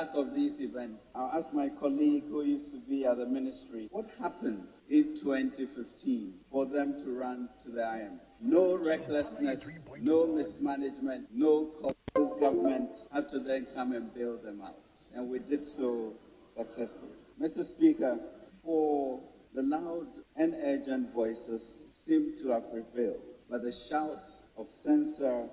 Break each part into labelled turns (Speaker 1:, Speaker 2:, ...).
Speaker 1: back of these events, I'll ask my colleague who used to be at the ministry, what happened in 2015 for them to run to the IMF? No recklessness, no mismanagement, no this government had to then come and bail them out. And we did so successfully. Mr. Speaker, for the loud and urgent voices seem to have prevailed, but the shouts of censor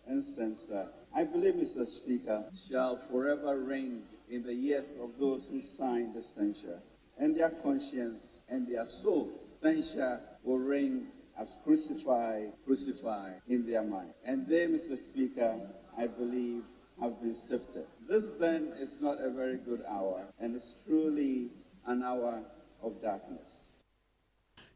Speaker 1: and censor, I believe, Mr. Speaker, shall forever ring in the ears of those who signed the censure, and their conscience and their souls. Censure will ring as crucify, crucify in their mind. And they, Mr. Speaker, I believe, have been sifted. This then is not a very good hour, and it's truly an hour of darkness.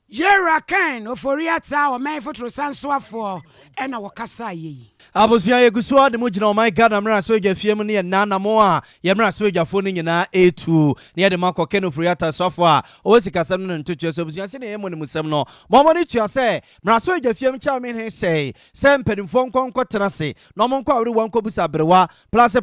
Speaker 2: Yera kan oforiata o man fotro sansoafo e na wakasa yi.
Speaker 3: Abusia yegusua de mugina o my God amra so gafiem ne nana mo a yemra so gafo ne nyina etu ne de makọ ken oforiata sofo a o sikasam no ntotua so abusia se ne yemo ne musam no momo ne tua se mra so gafiem cha me he sei se mpadimfo nkonko tenase no mo nko awre wanko busa brewa plus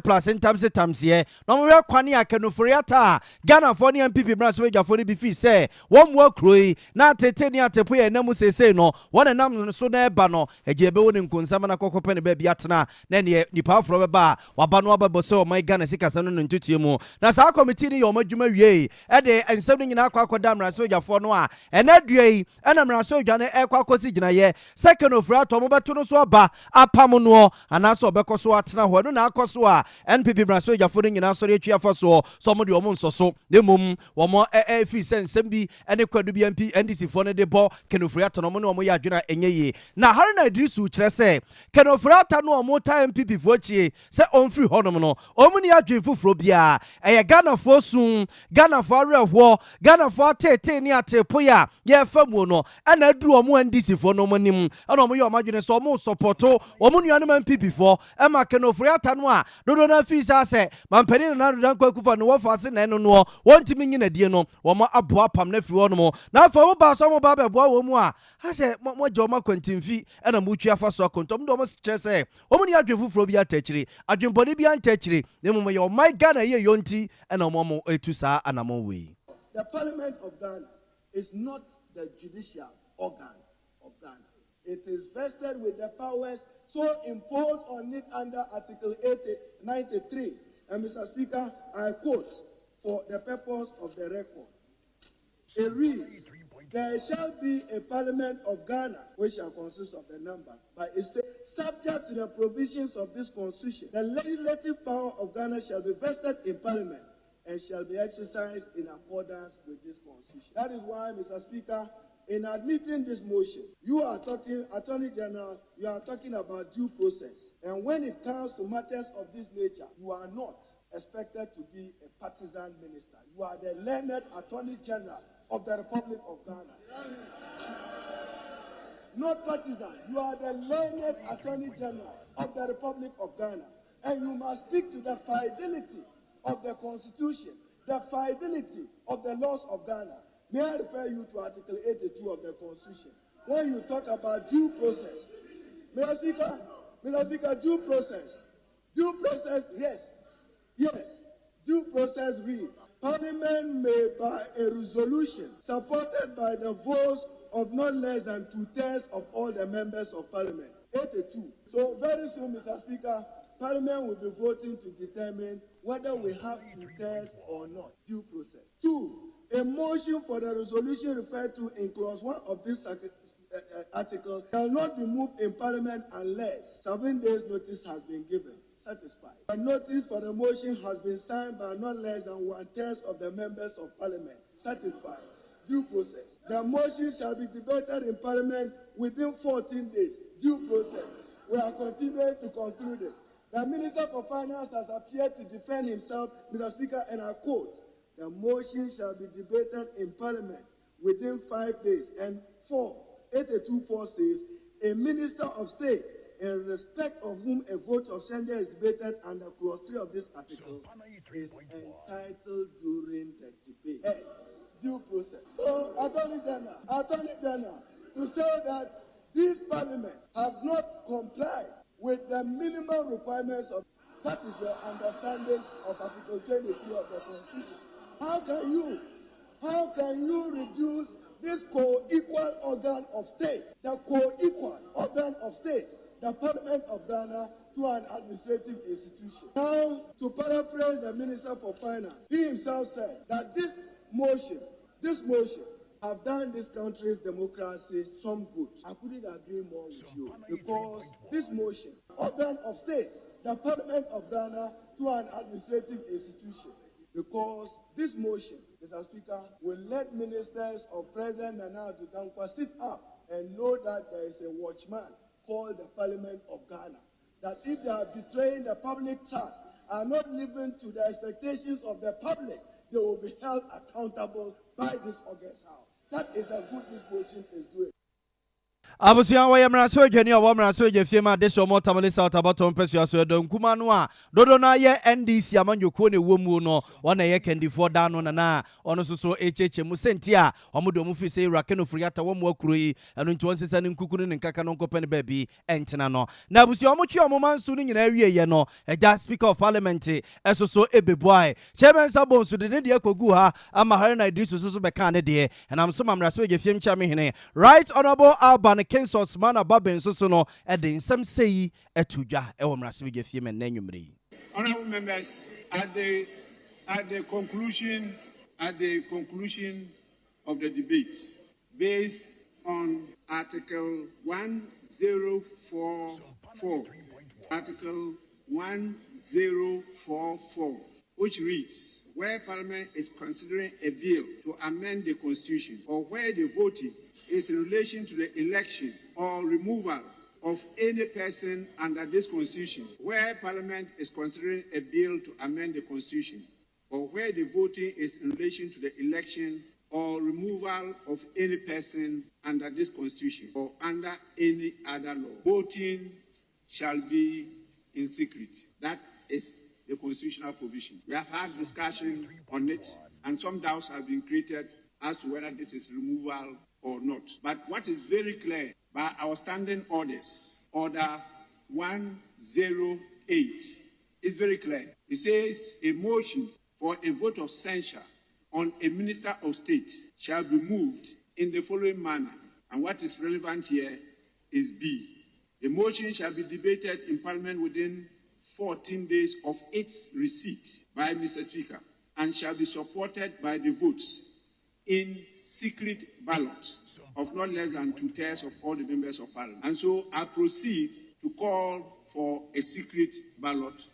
Speaker 3: tamse no mo we kwane aka no oforiata Ghana fo ne MPP mra so gafo ne bi fi se wo mo akroi na tete ni atepo ye namu sese no wona nam so na eba no ejebe woni nkonsam na kokope ne ba biatena na ne nipa afro beba waba no ababo so my Ghana sikasa no ntutie mu na saa committee ni yoma dwuma wie e de ensem no nyina akwakoda mraso dwafo no a enadue e na mraso dwa ne ekwakosi ginaye second of rato mo beto no so aba apam no anaso obekoso atena ho no na akoso a NPP mraso dwafo no nyina so retwa foso so mo de omo nsoso demum wo mo fi sensem bi ene kwadu bi MP NDC fo ne de bo kenofriata no mo ne omo ya adwena enye na Haruna Idrisu kire se kenofriata no omo ta MPP fo chie se onfri honom no omo ne adwen fufuro bia eye Ghana fo sun Ghana fo arehwo Ghana fo tete ni atepo ya ye famu no ana duru omo NDC fo no mo nim ana omo ye omo adwene so omo supporto omo nuanu MPP fo e ma kenofriata no a dodo na fi sa se mampani na dan kwakufa no wo fa se na eno no wontimi nyina die no wo mo aboa pam na fi honom na fa mo ba so mo ba beboa wo mu a ha se mo joma kwantimfi ana mu twa fa so akontom do mo stress omo ni adwen fufuro bi atachiri adwenboni bi antachiri ne mo ye o my Ghana ye yonti ana mo etu saa anamo we.
Speaker 4: The Parliament of Ghana is not the judicial organ of Ghana. It is vested with the powers so imposed on it under Article 93. And Mr. Speaker, I quote for the purpose of the record. It reads, there shall be a Parliament of Ghana which shall consist of the number, but it says, subject to the provisions of this Constitution, the legislative power of Ghana shall be vested in Parliament and shall be exercised in accordance with this Constitution. That is why, Mr. Speaker, in admitting this motion, you are talking, Attorney General, you are talking about due process. And when it comes to matters of this nature, you are not expected to be a partisan minister. You are the learned Attorney General of the Republic of Ghana. Not partisan. You are the learned Attorney General of the Republic of Ghana. And you must speak to the fidelity of the Constitution, the fidelity of the laws of Ghana. May I refer you to Article 82 of the Constitution, when you talk about due process. Mr. Speaker, due process. Due process, yes. Due process reads, Parliament may, by a resolution supported by the votes of not less than 2/3 of all the members of Parliament. 82. So very soon, Mr. Speaker, Parliament will be voting to determine whether we have 2/3 or not. Due process. 2. A motion for the resolution referred to in clause 1 of this article shall not be moved in Parliament unless 7 days notice has been given. Satisfied. A notice for the motion has been signed by not less than 1/3 of the members of Parliament. Satisfied. Due process. The motion shall be debated in Parliament within 14 days. Due process. We are continuing to conclude it. The Minister for Finance has appeared to defend himself, Mr. Speaker, and I quote, the motion shall be debated in Parliament within 5 days. And 82.4 says, a Minister of State, in respect of whom a vote of censure is debated under clause 3 of this article, is entitled during the debate. Due process. So, Attorney General, to say that this Parliament have not complied with the minimum requirements of That is your understanding of Article 23 of the Constitution. How can you reduce this co-equal organ of state, the co-equal organ of state, the Parliament of Ghana, to an administrative institution? Now, to paraphrase the Minister for Finance, he himself said that this motion have done this country's democracy some good. I couldn't agree more with you, because this motion, organ of state, the Parliament of Ghana, to an administrative institution, because this motion, Mr. Speaker, will let ministers of President Nana Addo Dankwa sit up and know that there is a watchman called the Parliament of Ghana, that if they are betraying the public trust, are not living to the expectations of the public, they will be held accountable by this August House. That is the good this motion is doing.
Speaker 3: Abusia wa yamra so adwani a wa mra so agafie ma de so motamale south abaton pesu so do nkuma no a dodo na ye NDC amanyoko ne womu no wona ye kandifo da no na ono so echeche mu senti a omodo mu fi se rakeno friata wo mu akuro yi eno nti won sesa ne nkukunu ne nkaka no nkopene ba bi entena no na abusia omotwe omomansu no nyina awie ye no eja speaker of parliament so ebeboai chairman sabon so de ne de akogu ha ama hare na idris so beka ne de enam so mamra so agafie mcha me hene right honorable Alban Kensos mana baben so no e de nsam sei etudwa e wo mrase begafie men na nwumre.
Speaker 5: Honorable members, at the conclusion of the debate, based on Article 1044, which reads, where Parliament is considering a bill to amend the Constitution, or where the voting is in relation to the election or removal of any person under this Constitution, where Parliament is considering a bill to amend the Constitution, or where the voting is in relation to the election or removal of any person under this Constitution or under any other law, voting shall be in secret. That is the constitutional provision. We have had discussion on it, and some doubts have been created as to whether this is removal or not. But what is very clear by our standing orders, Order 108, is very clear. It says a motion for a vote of censure on a minister of state shall be moved in the following manner. And what is relevant here is B. The motion shall be debated in Parliament within 14 days of its receipt by Mr. Speaker, and shall be supported by the votes in secret ballot of not less than 2/3 of all the members of Parliament. And so I proceed to call for a secret ballot.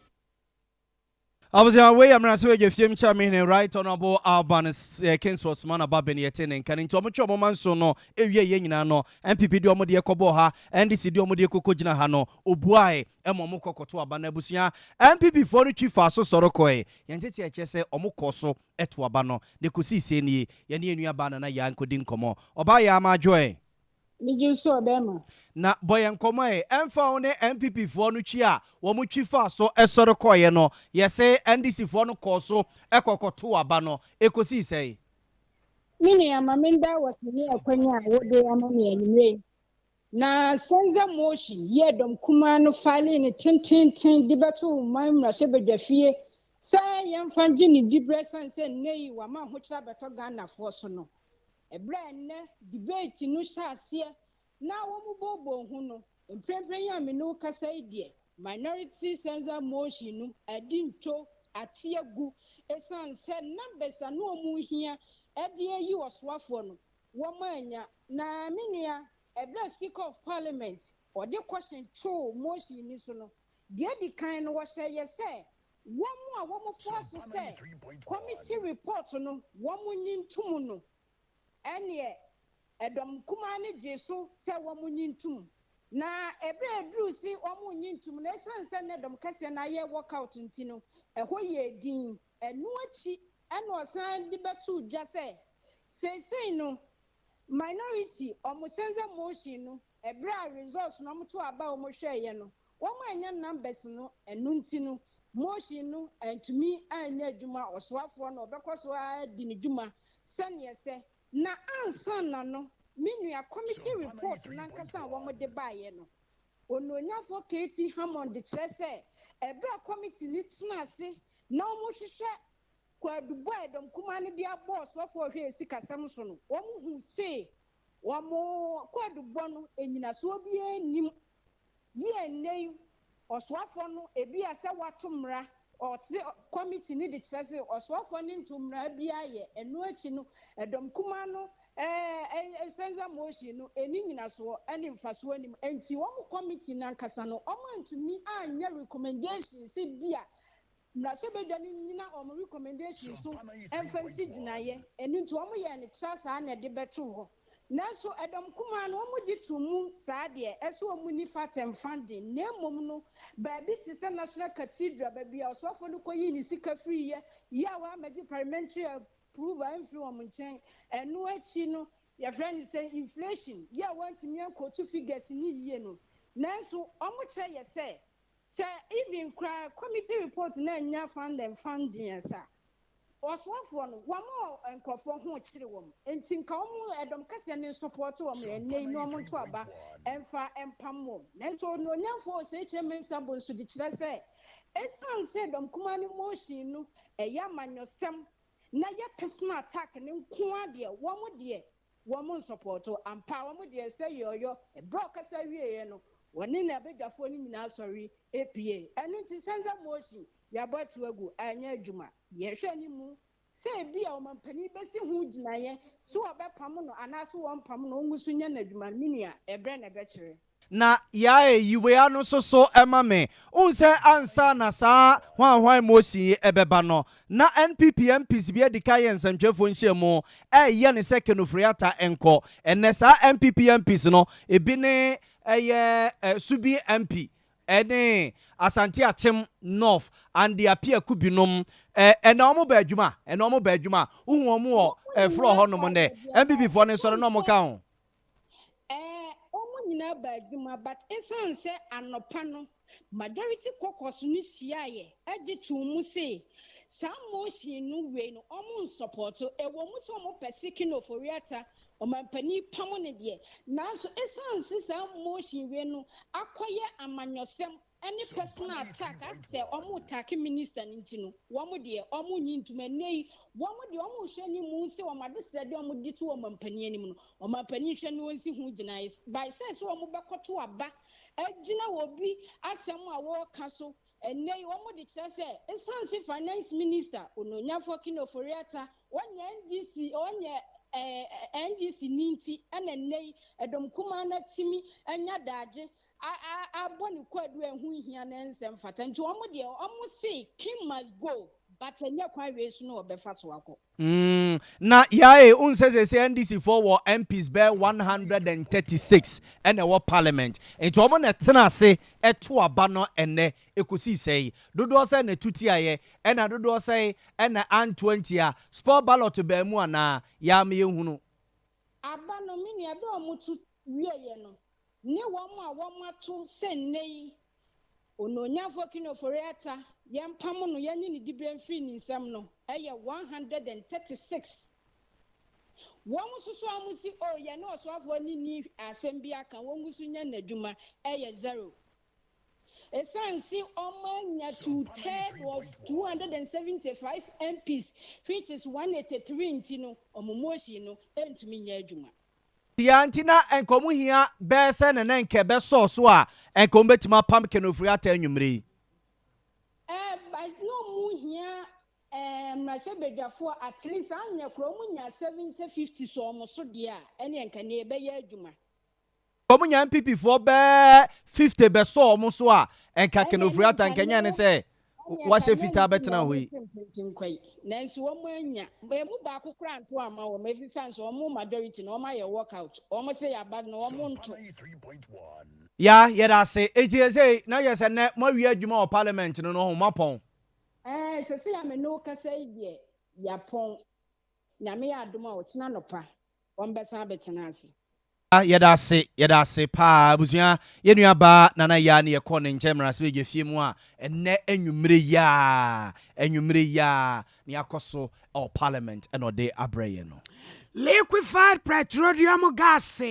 Speaker 3: Abusia we amra so agafie mcha me hene right honorable Alban Kensos mana baben yete ne nkan nti omotwe omomanso no ewie ye nyina no MPP de omode ekobo ha NDC de omode ekokogina ha no obuae emomo kokoto aba na abusia MPP for no twifa so sorokoi yentete eche se omokoso eto aba no de kosisi nie ye ne enua ba na ya nkodi nkomo oba ya ama joy na boyen komo emfa one MPP for no twi a wo mu twifa so esoro koye no ye se NDC for no koso ekokoto aba no ekosi sei
Speaker 6: mini amamenda wasini akwanya wode amami anime na senza motion ye dom kuma no file ni tintintin dibatu mamra se bedwafie sai yemfa gini dibresa nse nei wa ma hochira beto Ghana for so no ebre ne debate no shaase na wo mu bobo hu no emprempren ya me no kasa idie minority senza motion no adinto atiagu esan se numbers no mu hia edie yi oswafo no wo manya na menua ebre speaker of parliament or the question true motion ni so no de di kan no wo hye se wo mu a wo mu force se committee report no wo mu nyintum no ene edom kuma ne jesu se wo mu nyintum na ebre dru si wo mu nyintum na esanse ne dom kase na ye workout ntino eho ye din enu achi eno osan di betu dwa se no minority omusenza motion no ebre results no muto aba omohweye no wo anya numbers no enu ntino motion no antumi anya adwuma oswafo no obekoso adi ne dwuma sane se na ansa na no minua committee report na nkasa wo mo de baaye no ononyafo Katie Hammond de kyerɛ sɛ ɛbra committee ni tena ase na ɔmo hyehyɛ kwadubo ɛdɔm kuma ne de abɔ ɔsɔfo ɔhwɛ esi kasɛm so no ɔmo hu se wɔmo kwadubo no enyinaso bi anim yie nei ɔsɔfo no ebi asɛ watomra ɔse committee ni de kyerɛ sɛ ɔsɔfo ne ntomra bi ayɛ ɛno akyi no ɛdɔm kuma no senza motion no eni nyinaso ɛne mfaso anim enti wɔn committee nankasa no ɔmo antumi anya recommendations bia na sebeda ni nyina ɔmo recommendations so ɛmfansi gyinaeɛ ɛni nti ɔmo yɛ ne tra saa na de bɛto hɔ nanso ɛdɔm kuma no ɔmo gye to mu saa deɛ ɛso ɔmo ni fatem funding na mmom no baabi te sɛ national cathedral baabi a ɔsɔfo no kɔyi ne sika firi yɛ a wɔamagye parliamentary approval ɛmfiri wɔn nkyɛn ɛno akyi no yɛfrɛ ne sɛ inflation yɛ a wɔntumi akɔtu figures ni yie no nanso ɔmo kyerɛ yɛ sɛ even cry committee report na nya funding sa ɔsɔfoɔ no wɔn a nkɔfoɔ ho kyerɛ wɔn enti nka wɔn ɛdɔm kɛseɛ ne support wɔn ɛnɛ ne wɔn nto aba ɛmfa ɛmpam wɔn nanso onyafo sɛ kyerɛ mensa bo nso de kyerɛ sɛ esan sɛ ɛdɔm kuma ne motion no ɛyɛ amanyɔsɛm na yɛ personal attack ne nko adeɛ wɔn support ampa wɔn deɛ sɛ yɔyɔ ɛbrɔ kasa wie no wɔne na abɛdwafo ne nyinaa sɔre APA ɛno nti senza motion yɛabɔ to agu anya adwuma yɛhwɛ ne mu sɛ bi a ɔmampani bɛsi ho gyinaeɛ so ɔbɛpam no anaasɛ wɔmpam no ɔngu so nyɛ n'adwuma menua ɛbrɛ na ɛbɛkyerɛ
Speaker 3: na yae yiwea no so ema me unse ansa na saa hwan mosi ebeba no na NPP MPs bi edika ye nsantwefo nhyiemu ye ne sekenofriata enko enne saa NPP MPs no ebi ne subi MP ene Asante Achem North and the apia kubinom ena omo ba adwuma uhu omo fro ho no mo ne MPP fo ne so no mo ka ho
Speaker 6: nyina badwuma but esan se anopa no majority caucus ni hyiaye age to mu say some motion no we no omo support e wo mu so mo persecute oforiata omampani pam ne de nanso esan se some motion we no akoye amanyosem any personal attack say omo attack minister ntino womo de omo nyintuma nei womo de omo hwe ni mu se o made sede omo di to omampani anim no omampani hwe ni wonsi hu gyina by say so omo bekoto aba agina obi asem a wo ka so nei womo de kire say esanse finance minister ononyafo kinoforiata wonya NDC onye NDC ninti ene nei edom kuma na timi enya daje aboni kwadu ehu hia na nsem fata nti omo de omo say king must go but enya kwan we so no obefa to akọ
Speaker 3: na yae unsese say NDC for war MPs be 136 ene wo parliament nti omo na tena ase eto aba no ene ekosi sei dodo say na tuti aye ena dodo say ena an 20 a sport ballot ba mu ana ya me ehunu
Speaker 6: aba no mini ebe omo tu wieye no ne womo a womo ato se nei ononyafo kinoforiata yempam no yanyi ni dibe mfiri ni nsam no eye 136 womo susu amusi o ye na osofo ni asem bi aka womu su nya nadwuma eye 0 esansi omanya to third of 275 MPs which is 183 ntino omomoshi no entumi nya adwuma
Speaker 3: Yantina enkomu hia bese ne nke be so a enkom betima pam kenofri ata anwumre
Speaker 6: no mu hia mrashe bedwafo at least anya kro mu nya 70-50 so omo so de a ene enka ne be ya adwuma
Speaker 3: komu nya MPP fo be 50 be so omo so a enka kenofri ata nkenya ne se wase fita betena hoyi
Speaker 6: nanso wo anya emu ba akokra nto ama wo mefifa so wo majority no ma ye workout wo say ya bad no wo nto
Speaker 3: ya yeda se ejeze na yese ne ma wi adwuma o parliament no ho mapon
Speaker 6: se ya me no kasa ide ya pon nyame ya adoma o kina nopa wo mbesa betena ase
Speaker 3: yeda se pa busua yenua ba nana ya ne yekọ ne nchemra se begefie mu a enne anwumre ya ne akoso o parliament eno de abreye no
Speaker 2: liquefied petroleum gas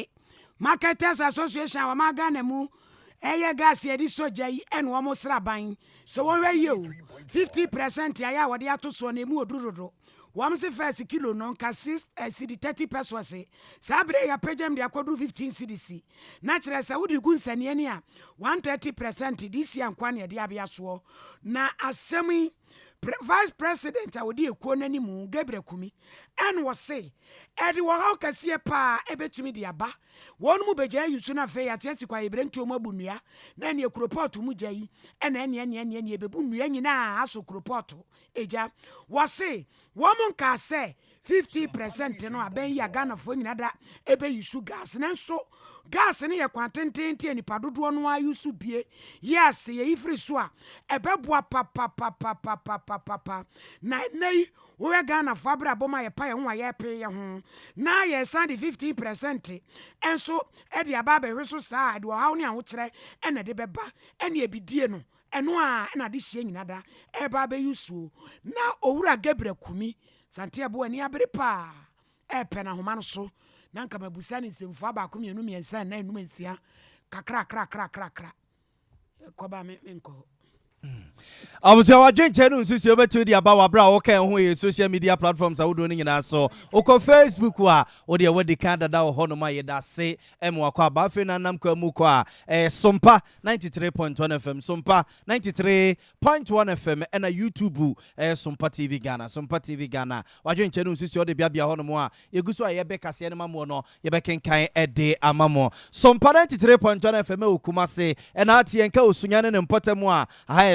Speaker 2: marketers association wa magana mu eye gas ye di soja yi en wo mo sraban so won we ye o 50% ya wo de ato so na emu odurodo wam se first kilo no ka 6 cd 30 pesos sabre ya pagem de akodu 15 cdc na kire se wodi gu nsane ani a 130% this year nkwa na de abia so na asemi Vice President awodi ekuo nanimu Gabriel Kumi en wo se edi wo ha kase pa ebetumi de aba won mu beja yusu na fe yatete kwa ibrentu mu abunua na ne ekroport mu gyayi ena ene ebebu nnua nyina aso kroport eja wo se wo mu nka se 50% no aben ya Ghana fo nyina da ebe yusu gas nenso gas ne ye kwantentente nipa dodo no ayusu bie yes ye ifri so a ebeboa pa na nei wo ya Ghana fo abra boma ye pa ye ho aye pe ye ho na ye sand 50% enso e de aba be hweso saa de wo hawo ne aho kire e na de beba e na ebidie no eno a na de hie nyina da e ba be yusu na owura Gabriel Kumi sante abo ani abere pa e pe na homa no so na nka mabusa ni semfu aba ko mienu miensa na enum nsia kakra ko ba me nko
Speaker 3: Abusia wadwenche no nsusu obetu di aba wabra wo kan ho ye social media platforms awodo ni nyina so uko Facebook wa wo de wadi kan dada wo hono ma ye da se emu akwa aba fe na nam kwa mu kwa Sompa 93.1 FM Sompa 93.1 FM ena YouTube Sompa TV Ghana wadwenche no nsusu de bia hono mo a yeguso a ye be kase ne mamo no ye be kenkan ede amamo Sompa 93.1 FM Okumase ena atie nka osunyane ne mpotemu a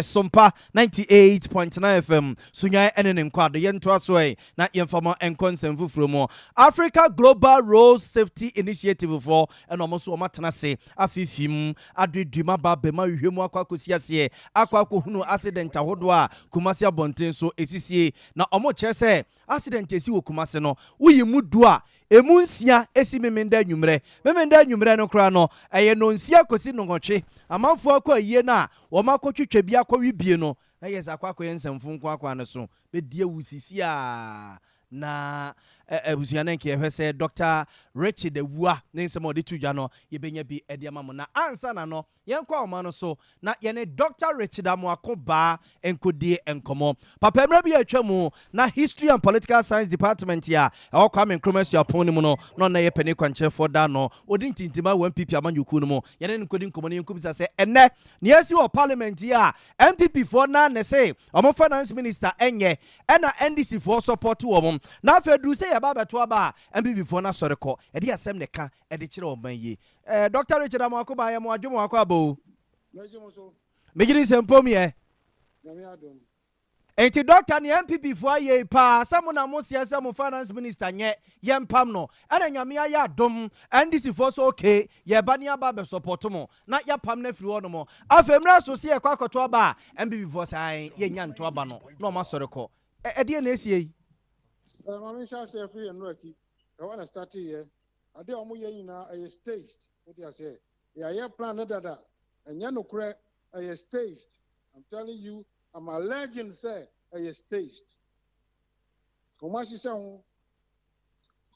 Speaker 3: Sompa 98.9 FM sunya ene nkwado yento aso na yemfama enkonsem fufuro Africa Global Road Safety Initiative for eno so matena se afifim aduduma babema hwemu akwakosi akwakohunu accident ahodo a Kumasi abonten so esisie na omo kyerese accident esi wo Kumasi no uyimu du a emunsia esi memenda nwumre no kra no eye no nsia kosi nongotwe amanfo akwa yie na wo makotwetwa bi akwa bie no na yes akwa yensemfo nko akwa ne so be die wusisi a na ebusuane nke ehwese Dr. Richard Ewua ne nsem odi tudwa no yebenya bi ediamamo na ansa na no yenkwa oma no so na yene Dr. Richard Amoakoba enkodie enkomo papa emra bi atwamu na History and Political Science Department ya awakwa men kromasu apon mu no na ye pene kwanche for da no odi ntintima 1PP amanyuku no mu yene nkodi nkomo ne yenkubisa se enne ne yesi wo parliament ya MPP for na ne say omo finance minister enye ena NDC for support wo na fedu say ya baba to aba MPP for na soreko e de asem ne ka e de kire oman yi Dr. Richard Amoakoba ya mo adwomo akwabo megiri sempom ye enti doctor ne MPP for ye pa samu na mo siasa mo finance minister nye yempam no ana nyame ya adom NDC for so okay ye ba ne aba be support mo na ya pam na firi wono mo afemra so se ye kwakoto aba MPP for sai ye nya nto aba no na o ma soreko e de na esie
Speaker 7: Mami sha say free and right. I want to start here. I dey omo ye nyina a staged. What you say? Yeah, plan that. And you no correct a staged. I'm telling you, I'm a legend say a staged. Komashi say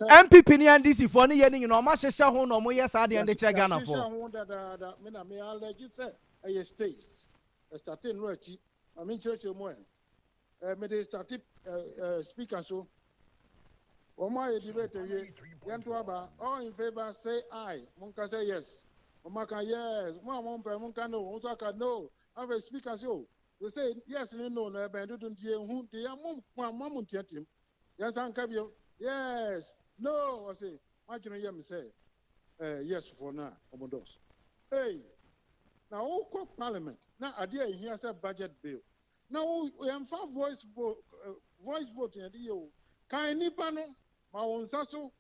Speaker 3: MPP ni NDC for ni ye ni no ma hyehyɛ ho no mo yes ade ande kire Ghana for.
Speaker 7: Me na me a legend say a staged. Starting right. I mean church mo me dey start speaker so Oma ye debate ye yanto aba all in favor say aye munka say yes Oma can yes munka no unso can no have a speaker so they say yes no na be do die hu de mum tiatim yes anka bio yes no I say majino ye me say yes for now omodos hey now who parliament now ade here say budget bill now we am for voice vote in the yo kan nipa no ma won saso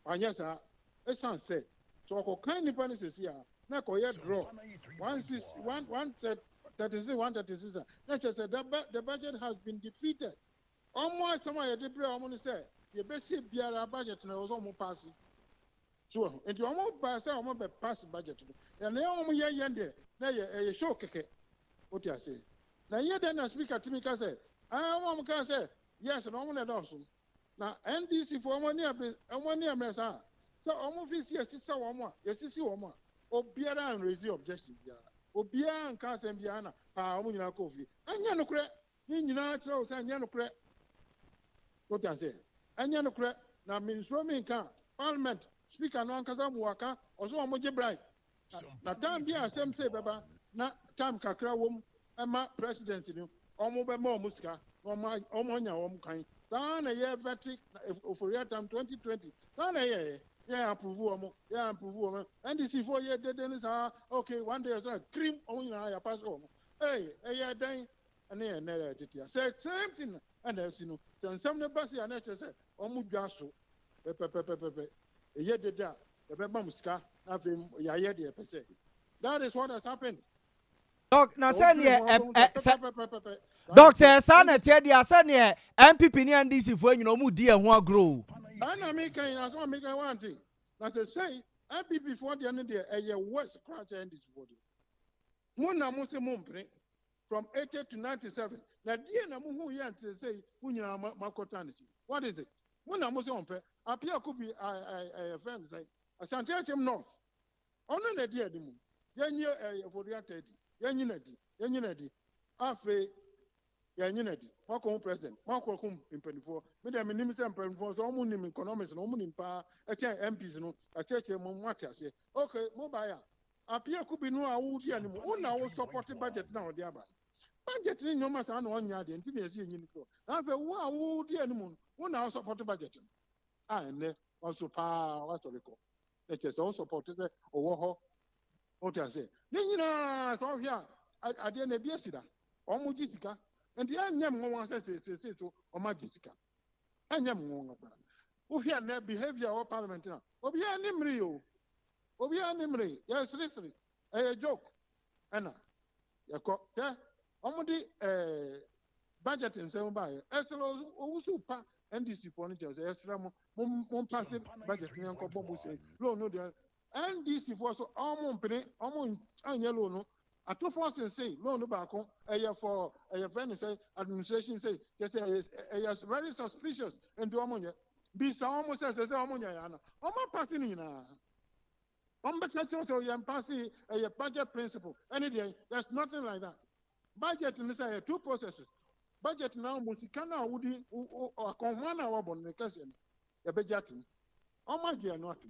Speaker 7: anya sa esan say so ko kan nipa no sesi a na ko ye draw 136 na just say the budget has been defeated almost some ye dey pray almost say ye be see biara budget na o so mo pass so and you almost pass say almost be pass budget no na ye ye yende na ye show keke what you say na ye den na speaker timika say I can say yes, no one else. Now, NDC for money, mesa. So, almost this year, sister, yes, see, obiara and raise objection biara obiara and cast and biana pa omu nyina kofi anya no kre ni nyina tro say anya no kre what I say anya no kre na ministro mi kan parliament speaker no ankasa muwaka oso omo je bribe na time bia asem say beba na time kakra wom ema president ni omo be ma omo sika omo nya omo kan na ye vetic for year time 2020 na ye approve omo and this for ye dey say okay one day so cream on ya pass omo hey den and na titia say same thing and you know some ne pass ya na say omo dwa so pe ye dey da e be mam sika na fe ya ye dey pe say that is what has happened.
Speaker 3: Doc, na send Doc say son tell dia send MPP ni NDC for you know mu di e ho agro.
Speaker 7: I make as one make one thing. Na say MPP for the end there a worse crash NDC for them. Mo na mo say mo mpre from 80 to 97. Na die na mo hu ya say hu nyina makota nchi. What is it? Mo na mo say on pe apia could be a friend say Asante Achem North. Ono na die adi mu. Yenye for the 30. Yenye di afe yenye di mako president mako kum impenifo me dem nim se impenifo so omu nim economics no omu nim pa eche MPs no acheche mo mwate ase okay mo ba ya apia ku bi no awu di animu una wo support budget na odi aba budget ni nyoma sa na onya de nti na esi enyi niko na afe wo awu di animu una wo support budget ene also pa what we call eche so support se owo ho what I say nyina so hia ade na bia sida omu jisika enti anyam nwa say to oma jisika anyam nwa ba wo hia na behavior of parliament na obi animri yo obi animri yes listen joke ana yako te omu di budget nsem ba ye eselo owusu pa NDC for no say esra mo pass budget ni anko bombo say lo no de NDC for so omo mpene omo anya lo no ato force say lo no ba ko for friend say administration say yes very suspicious and do omo nye bi sa omo say omo nya ya na omo pass ni na omo be so you pass budget principle any day there's nothing like that budget ni say two processes budget na musika na wudi akonwa na wabon ne kase ya be jatu omo je no atu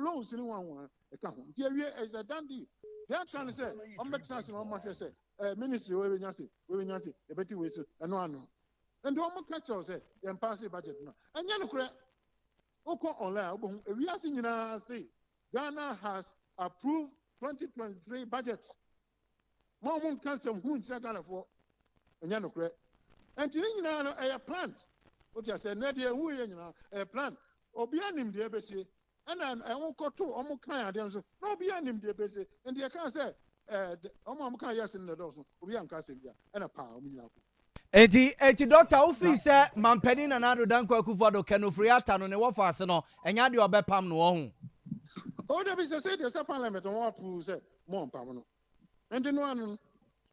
Speaker 7: loans ni one ka ho tie wie is a dandy they can say on better say on ma say ministry we nya say e beti we so eno ano and o mo catch say dem pass budget na anya no kure uko online obo ewi ase nyina say Ghana has approved 2023 budget mo can say hu ntia Ghana for anya no kure and ni nyina no e plan what you say na de hu ye nyina e plan obi anim de be say and I won't go to almost kind of no be an de base and the can say almost kind yes in the doors we am casting and a power
Speaker 3: eti doctor office mampeni na nado danko akufado kenofriata no ne wo faase no enya de obepam no ho
Speaker 7: oh there be say the parliament on approve say more pam no and no one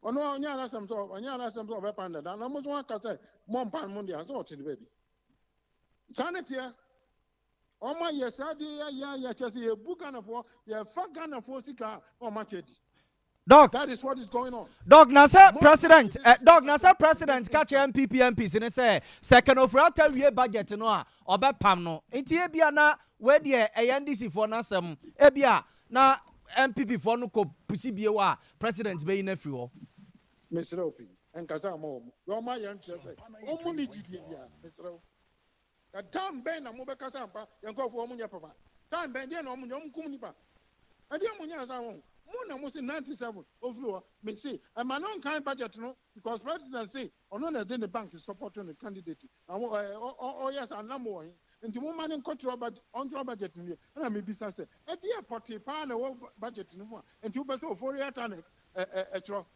Speaker 7: ono nya na some so obepam that na mo so aka say more pam mo dey so to the baby sanity Oma yesadi ya chesi ye bugana for ye fagana for sika o machedi.
Speaker 3: Doc,
Speaker 7: that is what is going on.
Speaker 3: Doc Nasa president, catch MPP MPs and say second of rata we budget no a obepam no. Enti ebia na we de NDC for nasem ebia na MPP for no ko pusi bie wa president be na free ho.
Speaker 7: Mr. Opi enkasa mo. Yo ma yan say omo ni gidi bia Mr. The time ben na mo be kasa ampa yenko fo mo nya papa time ben dey na mo nyom kum nipa ade mo nya sa won mo na mo say 97 ofuro me say e ma non kan budget no because president say ono na dey the bank is supporting the candidate yes anamo hin nti mo ma ne control budget ni na me bisa say e dey porty pa na wo budget ni mo nti wo be say ofori ata na e tro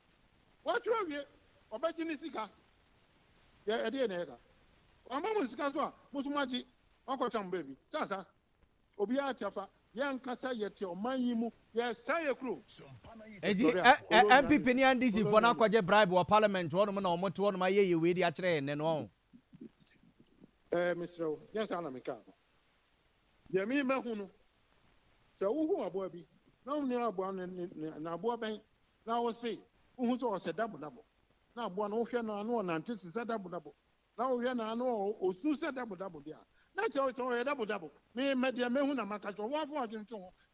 Speaker 7: what tro wie obaji ni sika e dey na e ka Amamu sikazo musumaji okocham baby sasa obi atiafa yankasa yete omanyimu ya saye kru
Speaker 3: edi MPP ni NDC for na kwaje bribe wa parliament wonu na omoto wonu ma yeye we di a kire ne no
Speaker 7: Mr. yes ana meka ye mi mahunu se wuhu abo abi No near one and Abu Bank. Now say, who saw a double. Now one ocean and one until said double. Now we are no or soon said double. That's all a double. Me, Media Mehuna Macato, one for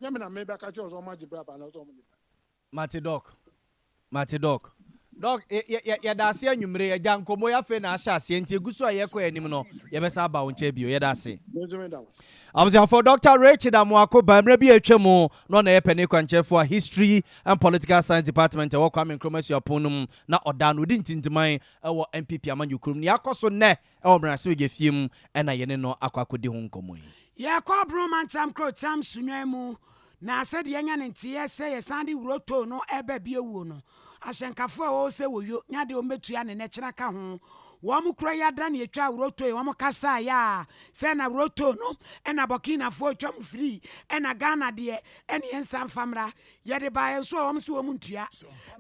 Speaker 7: Yamina, maybe I chose on my Gibraltar and so many.
Speaker 3: Mate Doc. Doc, yɛdase anwummere agya nkɔmmɔ yɛ afei na ahyɛ aseɛ nti ɛgu so a yɛkɔ anim no yɛbɛsa aba wo nkyɛ bio yɛdase abusuafo Dr. Richard Amoako bammerɛ bi atwa mu na ɔna yɛpɛ ne kwankyerɛfoɔ a history and political science department ɛwɔ Kwame Nkrumah suapɔn no mu na ɔda no odi ntintiman ɛwɔ MPP amanyo kurom ne yɛakɔ so nnɛ ɛwɔ mmerɛase wɔ fie mu ɛna yɛne no akɔ akɔdi ho nkɔmmɔ yi
Speaker 2: yɛkɔ bromantam krotam sunwan mu na sɛ deɛ nya ne nteɛ sɛ yɛsan de wuroto no ɛbɛ bi ewuo no ahyɛnkafo a wɔwɔ sɛ wɔyo nya de ɔmbɛtua ne nɛkyerɛ ka ho wɔn kura yɛada ne yɛtwa wuroto yi wɔn kasa yɛ a sɛ na wuroto no ɛna Burkinafoɔ atwa mu firi ɛna Ghana deɛ ɛne yɛnsa mfamra yɛde baeɛ nso a wɔn so wɔn ntua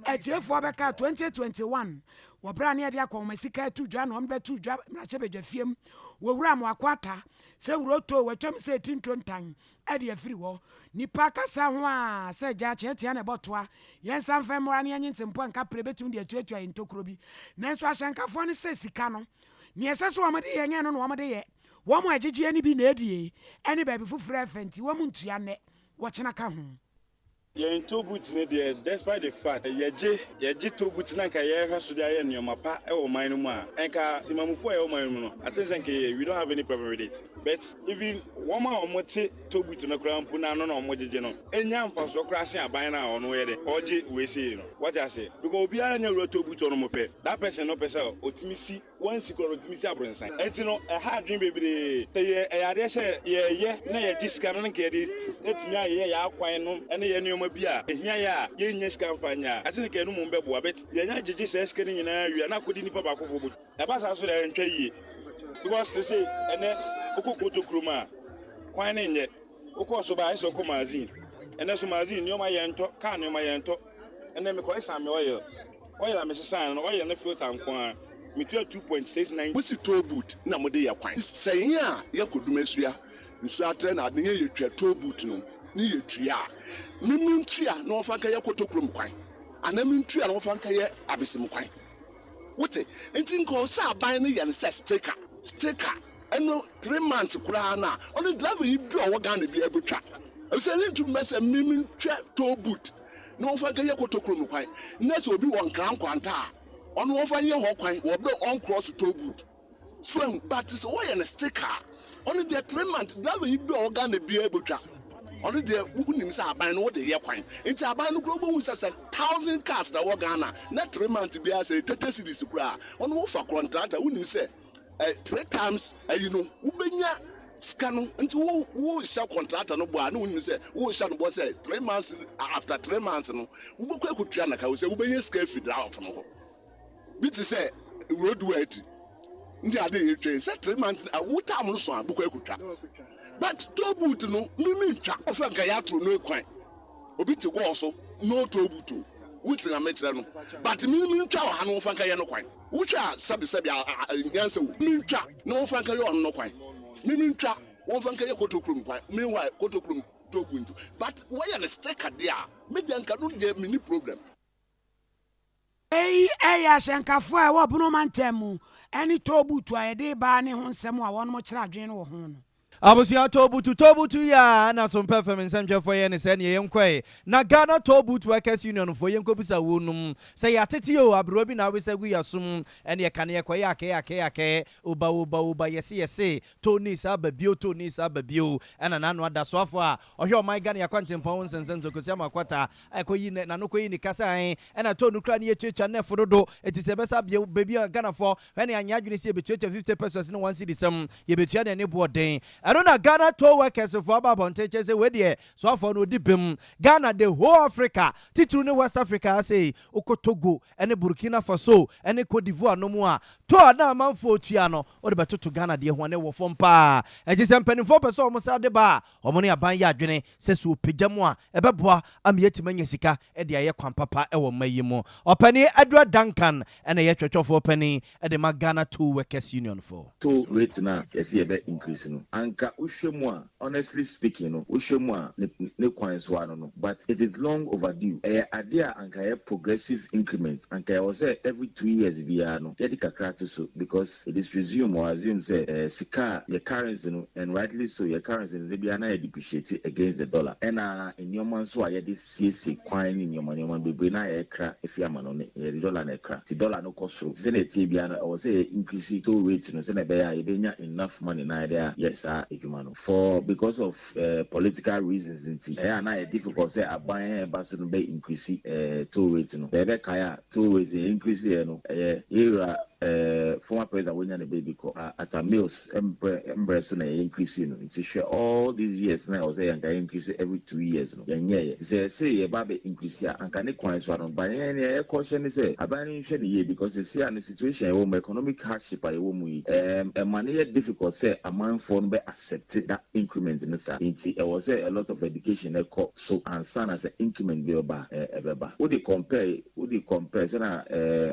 Speaker 2: atiefoɔ bɛka 2021 wɔbra ne yɛde akɔ wɔn sika atu dwa na wɔn bɛtu dwa mmarahyɛ badwa fiem wɔwura mo akwata sɛ wuroto wɔtwam sɛ tintontan ɛde afiri hɔ nipa kasa ho a sɛ gya kyɛtia ne bɔtoa yɛnsa mfa mmora ne yɛnye ntempɔ nka pere bɛtum de atuatua yɛ ntokuro bi nanso ahyɛnkafoɔ no sɛ sika no ne ɛsɛ so wɔmde yɛnyɛ no na wɔmde yɛ wɔn agyegyeɛ no bi na ɛdie ɛne baabi foforɔ ɛfɛ nti wɔn ntua nnɛ wɔkyena ka ho
Speaker 8: Yen to boots ne there, despite the fact yeji to boots na nka ye ha so dia ye nneoma pa e wo man no mu a enka timamufo e wo man mu no I think say we don't have any problem with it but even one man omote to boot no kra mpu na no na omogege no enya mfaso kra hye aban na ono ye de oje we say no what I say because obi anya ro to boot no mo pe that person no person otimisi one sikoro otimisi abronsan enti no e ha adwen bebre ye yade hye ye na ye diska no nka ye etimi aye ya akwan no ene ye bia ehia ya yenya sika mfanya ati nke no mumbe boa bet yenya gigi sika ni nyina wi na kodi nipa ba kofo bodu e ba sa so da ntwa yie because they say ene okokoto kroma kwan ne nye okoso ba iso ko magazine ene so magazine nyoma ye nto ka nyoma ye nto ene me ko isa me oil me sesa no oil na filter nko a me 2.69
Speaker 9: musi toll boot na mode ye kwan sɛn a ye kodumesua nsu atre na ade ye twa toll boot no ni yetua mimu ntua na ofanka ye kotokrom kwan anami ntua na ofanka ye abesim kwan wote enti nko sa aban ne ye ne sticker eno 3 months kura na oni driver yi bi owo Ghana bi abetwa e se ni ntu mese mimu ntua toll boot na ofanka ye kotokrom kwan na so obi won kran kwanta ono ofanye ho kwan wo be on cross toll boot so but so wo ye ne sticker oni de 3 months driver yi bi owo Ghana bi abetwa on the wouldn't miss a ban what the year coin. It's a ban global with 1,000 cars that were Ghana, not 3 months to be as a 30 cities on Wolfa contract. I wouldn't say 3 times, Ubenya scan until who shall contract no one wouldn't say, who shall was 3 months after 3 months. No, Ubuka could try like I was a Ubenya scale feed out from home. Bit to say, road weight. Ndia de train set 3 months. What time no so Buka could try. But toll boot no mimi ntwa ofanka ya tro no kwan obi te go so no toll boot wuti na metre no but mimi ntwa ha no ofanka ya no kwan wutwa sabi nyanse mimi ntwa no ofanka ya no kwan mimi ntwa ofanka ya kotokrum kwan meanwhile kotokrum toguntu but why ya sticker there maybe anka no dey mini problem
Speaker 2: ya shankafo a wo bunu mantemu any toll boot a ye de ba ne ho nsem a won mo kira adwen wo ho no
Speaker 3: abusia tobutu ya na Sompa FM nsɛmtwɛfo yɛ ne sɛ ne yɛnkɔe na Ghana Tollbooth Workers Union fo yɛnkɔbisa wonum sɛ yɛatete o abro bi na awesa gu yasom ɛne yɛka ne yɛkɔyɛ akɛ oba yɛse Tony Sababio ɛna nano ada soafo a ɔhwɛ ɔman Ghana yakɔntempɔn nsensɛn tokosia makwata ɛkɔyi na no kɔyi ne kasa ɛna to no kra ne yɛtwetwa ne fododo eti sɛ bɛsa baabi Ghana fo ɛne anya adwene sɛ yɛbɛtwetwa 50 pesos ne 1 cedi sɛm yɛbɛtua ne boɔden ɛno na Ghana toll workers for ababonte chese we de so for no dibem Ghana the whole Africa titru ne West Africa say Togo ene Burkina Faso ene Cote d'Ivoire no mu a to na manfo tua no o de beto to Ghana de ho ne wo fom pa eji se mpanifo person mo sa de ba o mo ne aban ya adwene se so pejam a ebeboa amiyeti manya sika e de aye kwan papa e wo mayi mu opani Edward Duncan ene ye twetwofo opani e de ma Ghana Toll Workers Union for
Speaker 10: to rate na yes e be increase no anka ushemwa honestly speaking no ushemwa ne kwan so ano no but it is long overdue idea anka progressive increment anka was every 2 years via no yedi kakra to so because it is presumed or assume say sika your currency no and rightly so your currency no be na depreciate against the dollar and in your man so yedi CC kwan in your money be na ekra efia mano ne the dollar na ekra the dollar no cost so say na tie bia na or say increase to rate no say na be ya ebenya enough money na there yes ejuma for because of political reasons na difficult say aban baso no be increase to rate no be kaya to rate increase no era former president when the baby call at a meals embrace na increase no it's sure all these years now was say increase every 2 years no say ye babe increase ya anka ne kwan so no ba ye caution say aban ni hwe ne because the see situation economic hardship I wo mu yi money difficult say among for be accept that increment in sir it was a lot of education so and son as an increment be oba ebeba wo dey compare say na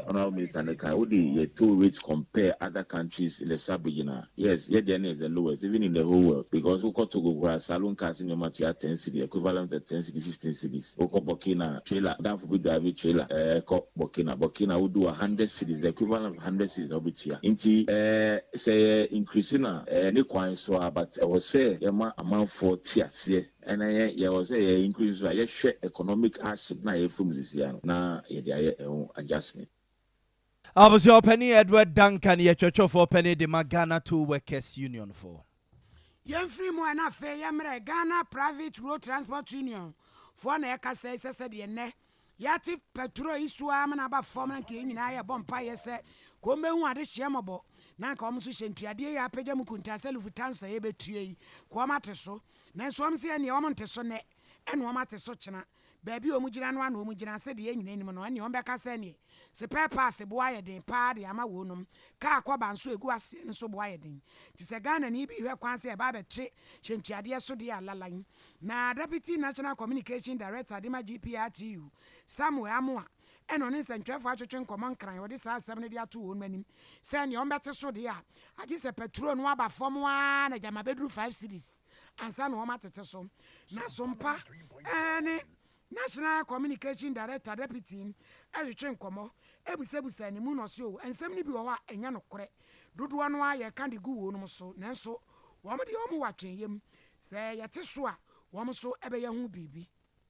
Speaker 10: honorable minister Neka wo dey two rates compare other countries in the sub-region yes yeah there is the lowest even in the whole world because we got to go salon cars in your material 10 cedi equivalent to 10 cedi 15 cedis we got Burkina trailer down for big drive trailer Burkina would do 100 cedis the equivalent of 100 cedis obitia inti say increasing any kwan so but I was say amount for tiase and I was say increase I share economic hardship na from this year na ye adjustment.
Speaker 3: Your penny Edward Duncan ye church for penny de Magana to Workers Union for.
Speaker 2: Yen free mo na fe yemre Ghana Private Road Transport Union for na eka say de ne yati petrol isu amana ba form na ke nyina ye bompa ye se ko mehu ade hye mobo na nka omso hyentuade ya apagya mu kunta self tansa ye betue ko mate so na so omse ne om nte so ne ene om ate so kyena baabi omu gira no ana omu gira se de nyina nim no ene om beka se ne se purpose bo aye den pa de ama wonum ka akoba nso egu ase nso bo aye den ti se Ghana ni bi hwe kwan se ba bete hyentuade so de alalan na Deputy National Communication Director de ma GPRTU Samuel Amoa eno ne nsentwefo atwetwe nkomo nkran wode saa asem ne de ato won manim se ne ombete so de a agi se petrol no aba fom wa na jama bedru 5 cities ansa no matete so na Sompa ene National Communication Director Deputy atwetwe nkomo ebusebusa ne mu no se o ensem ne bi wo a enya no kore dodo no a ye kan de gu wo no so nanso wo mo de wo mo watwen yem se yete so a wo mo so ebe ye hu bibi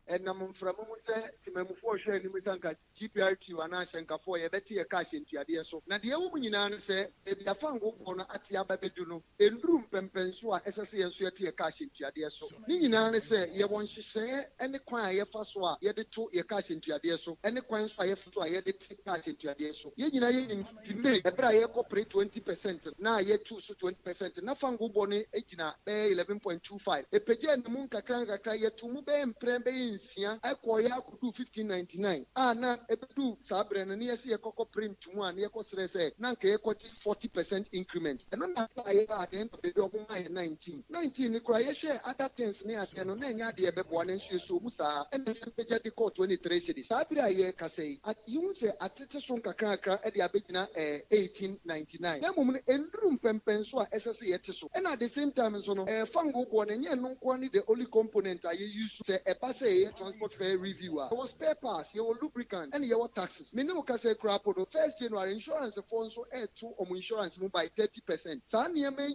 Speaker 7: and Namframu said, Timamu sharing Misanka, GPRQ, and Ashanka for a better cash into Adia. So, Nadia Woman said, if the Fango on Atia Babeduno, in room Pempensua, SSC and Suatia cash into Adia. So, Nina said, ye want to say, and the choir, ye first one, ye the two, ye cash into Adia. So, and the coins for ye the cash into Adia. So, ye to make a bra corporate 20%, now ye 20%, Nafango Bonnie, 11.25. A Pejan Munka Kanga, ye to move and prembe. Akoya could do 1599. Na ebedu sabre na near see a cocoa print to one near Cosrese, Nanke 40% increment. And on that at the end of the double 19. 19, the cry share other things near Canonania, the Ebon and Shu Musa, and the Pejatico 23 cities. Sabria ye Kase, at you say at Titson Kakaka at the Abidina 1899. That moment in room Pempensua SSC at so. And at the same time, so no Fango one and no quantity the only component I use to say a passe. Transport fare reviewer. There was spare parts, your lubricant, and your taxes. Minimum say crap on the 1st January insurance phone so add to insurance move by 30%. Sanya may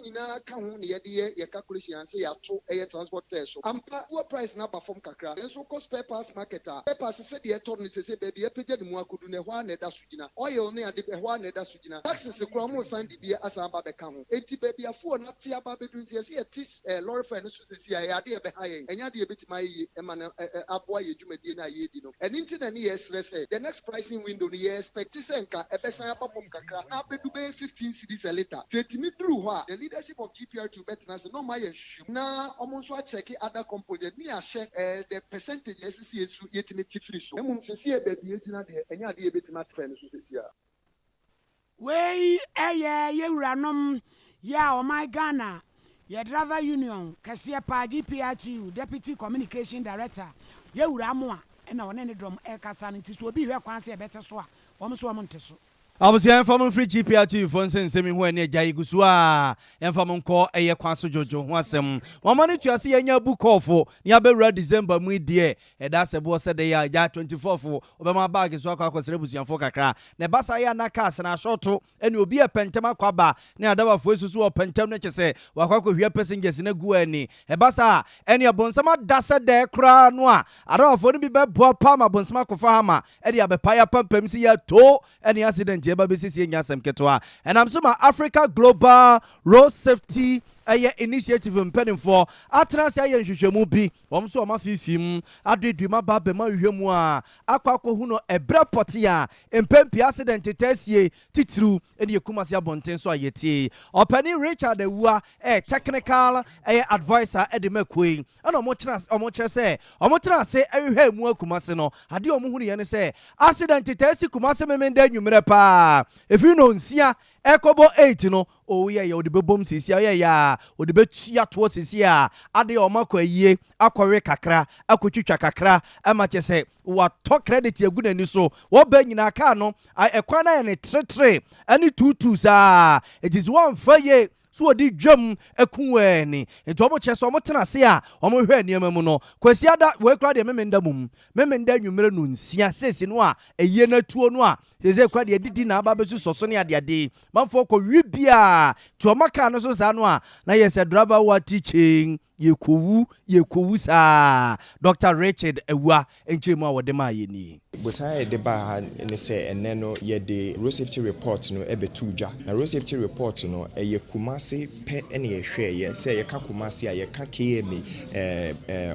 Speaker 7: count near the year calculation and say ya to air transport fare. So what price number from Kakra? And so cost spare parts marketer. Spare parts said the attorney say baby a page the Muakudune one at Sujina. Oil near the one at Sujina. Taxes the Cramo Sandy be as a babacamu. 80 baby a 4 not tia baby doing see a tis Laura Fenus see I idea behind and ya bit my eman. And into the years, the next pricing window, the expect Senka, a Bessia Papa Kakra, Abedube 15 cities a later. Say to me, through the leadership of GPR to Betnas, no my issue. Now, almost what check other component, me a check the percentage SCS yet in the chief issue. And Monsieur Baby, and ya dear bit not friends.
Speaker 2: Way, ye random, ya, oh my Ghana. Ye driver union, Cassia Pa GPRTU, Deputy Communication Director, ye Uramoa, and on any drum air cassan, it will be where Quancy better so, almost 1 month.
Speaker 3: Abusia from free GPR2 for nsemi ho ene agya igusu a emfa mo nko eye kwaso jojo ho asem mama ne tuase yenya book off ni abewura December mu die eda sebo se de ya 24th obema bag so akwa kwasere busuafo kakra ne basa ya na cars na shoto ene obi e pentem akwaba ne adabafo esusu o pentem ne chese wakwa hwie passengers na gu ani e basa ene abonsama dasa de kra no a adabafo ne bi be boa pa ma bonsama kofa hama ene abepa ya pampam si ya to ene accident and I'm so my Africa Global Road Safety initiative impending for Atlas Hwehwemu bi so ma fifim adeduma ba be ma hwehwemu a akwako hu no ebra poti a empempi accident tesie titru ene yekumase abonten so ayeti opani Richard Ewua technical advisor ede makoi ana omo kire se hwehwemu akumase no ade omo hu ne se accident tesie kumase memenda nwumre pa efi no nsia ekobo 8 no o ye ya odibebom sisi ya ya odibetua to sisi a ade o makọ ayie akọwe kakra akotwitwa kakra amache se wa to credit agunani so wo ba nyina ka no ekwa na ye ne tretre ani tutu sa it is one faye so odi dwam ekunwani ento omo cheso omo tena se a omo hwe niam mu no kwasi ada we kra de memenda mum memenda nwumere no nsia sesi no a eye na tuo no a sese kra de didi na aba besu soso ne ade manfo ko wi bia to omo ka no so sa no a na yes driver wa teaching yekowu sa Dr. Richard Ewua enchiremu a wode ma yeni
Speaker 11: Botai de ba ne se ene no ye de road safety report no ebetu dwa na road safety report no ye kumase pe ene ye hwe ye se ye ka kumase a ye ka KM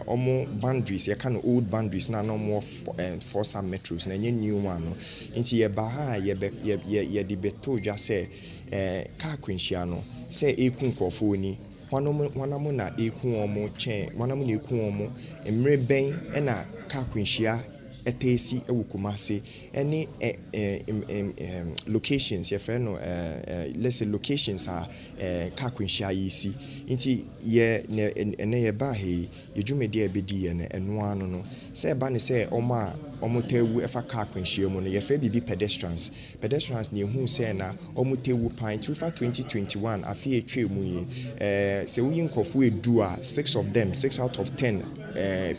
Speaker 11: omo boundaries ye ka no old boundaries na no more for some metros na nye new one no nti ye ba ha ye de betu dwa se ka kwenhia no se ekunkofo ni wanamu na eku omo chen wanamu na eku omo emre ben na ka kwenhia etesi ewukumase any locations your friend no let's say locations are ka kwenhia yisi nti ye ne ye ba he yedwumedi abedi ye eno ano no se ba ne se omotewu efa ka kwenhia mu no ye fa bibi pedestrians ne hu se na omotewu pan 2021 afi etwe mu yi se wo yinkofu edu a 6 out of 10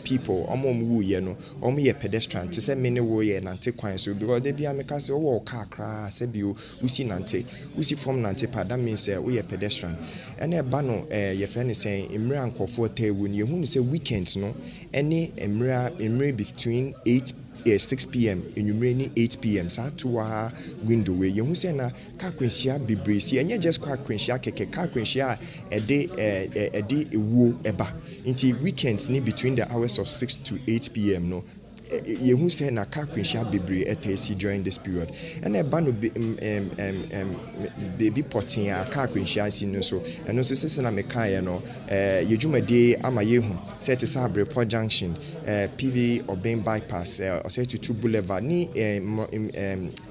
Speaker 11: people wu ye no ye pedestrian to say many wo ye nante kwan so because they be ameka say wo car kra say bi usi nante usi from nante pa that means we ye pedestrian and e ba no ye friend is saying emra ankofo tewu ne hu say weekends no any emra between 6 p.m. enyumreni 8 p.m. sa to wa window we ye hu say na ka kwenhia bebresi enye just kwa kwenhia keke ka kwenhia ede ewu eba nti weekends ni between the hours of 6 to 8 p.m. no ye hu say na ka kwenhia bebre etasi during this period and e ba no baby potin a ka kwenhia si no so eno so sese na meka ye no ye dwumade ama ye hu say te sa Abreport junction PV Oben bypass say to Boulevard ni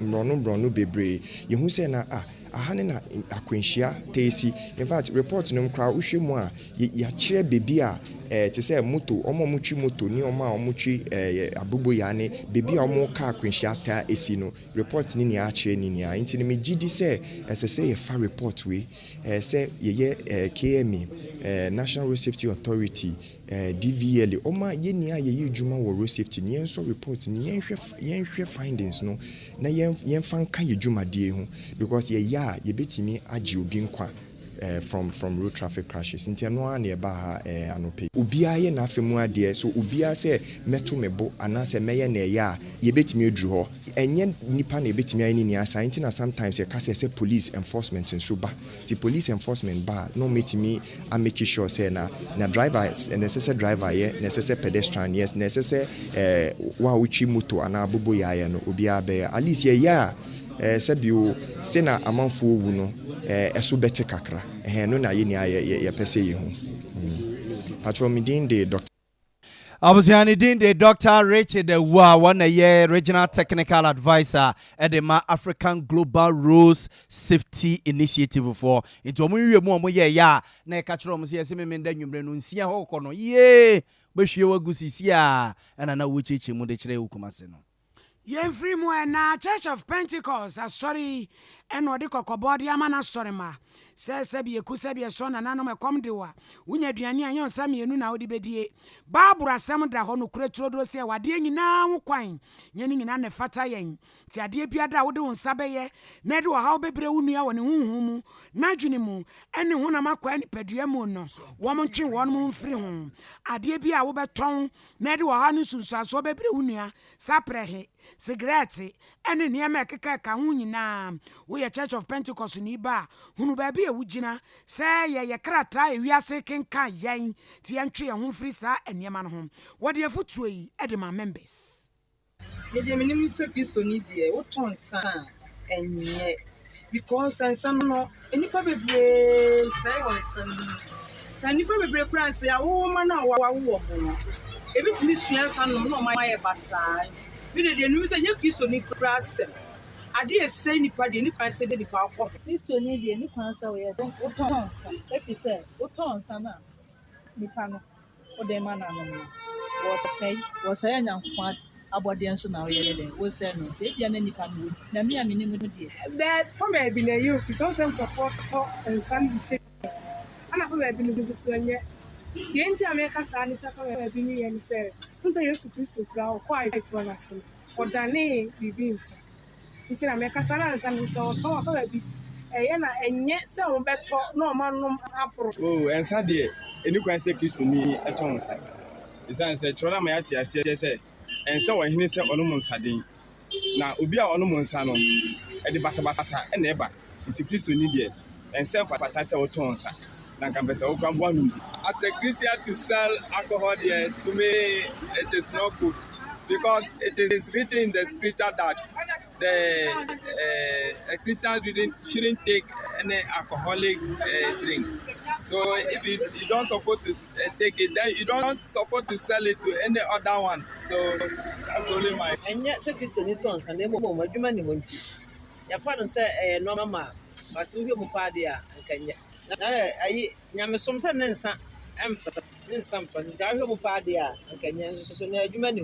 Speaker 11: mrono bebre ye hu say na ahane na akwenhia tesi in fact report no kra uhwemu a ya kire bebi a te say moto omo mutwi moto ni omo a omutwi abobo ya ne bebi a omo ka akwenhia ta esi no report ni a kire ni a ntini me gidi say say ye fa report we say ye KM National Road Safety Authority DVL oma ye ni a ye djuma wo road safety ni enso report ni yenhwe findings no na yen fan kan ye djuma die ho because ye betimi agi obi nkwa from road traffic crashes nti no an ye ba ha anope obia ye na afemu ade so obia se meto mebo anase meye na ya ye betimi aduru ho enye nipa na betimi ani ni asa nti na sometimes ye kase se police enforcement nso ba ti police enforcement ba no metimi a make sure say na driver necessary driver ye necessary pedestrian yes necessary wa uchi moto ana abobo ya no obia be at least ye ya sebio se na amanfo wu no eso bete kakra no na ye ni ye pese ye hu patron midin de doctor
Speaker 3: Abusiani din de Dr. Richard Ewua one year regional technical advisor at the African Global Road Safety Initiative for into omo ye ya na ka kiro mo se yesi memenda nwumre no nsia ho kɔ no ye behwie wagusisi a na wucheche mu de kire hukumase no
Speaker 2: Yen free mo na Church of Pentecost. Sorry, and what the cockabody amana sorry ma. Says Sabi Kusabia son and Anoma Comdewa. Winya Diania yon Sami and Nuna Odibedie. Barbara Samandra Honu Cretrodo say what dear now quine. Yening in Anne Fata yen. Tia dear Piada would do on Sabaye. Nedu how bebre unia on humu. Najunimu. Any one of my quine pediamono. Woman chin 1 moon free home. A dear be a wobe tongue. Nedu a hanusun so bebre unia. Saprehe. Cigarette, and in Yamaka Kahunina, we a Church of Pentecost in Iba, who baby a Wujina, say ya krata, we are seeking kind yang, the entry and home freezer and Yaman home. What do you foot way, Edema members?
Speaker 12: The minimum service to need the what on son and yet because and some no any probably say on Sunday probably branch, a woman or walk. If it misses and no my basa. We did news and you used to need grass. I did say anybody, any person did the power.
Speaker 13: Used to need any cancer. We don't what if you say, what on Sana? Nipano, or the man was saying, about the answer now. Was saying, no, take your name. Let me a minimum.
Speaker 14: That for me, I've been a youth, it's also for and Sunday shakes. And I've been able to yet. The anti-American son is a baby and said, who's a used to grow quite for us, or Danny begins. Until American son and so probably and yet some better no man
Speaker 15: oh, and Sunday, and you can say to me at home. The son said, Trola Mayati, I said, and so when he said on Sardine. Now, Ubia on Monsano, at the Basabasa, and never, it's a Christian idiot, and self advertise our tones. As a Christian to sell alcohol here, to me, it is not good because it is written in the scripture that a Christian shouldn't take any alcoholic drink. So if you don't support to take it, then you don't support to sell it to any other one. So that's only my.
Speaker 12: And yet, so Christian tons and then more, what you money won't you? Your father said, no, mamma, but you have a party and can yet. I am some sense. I'm some from party and can you many.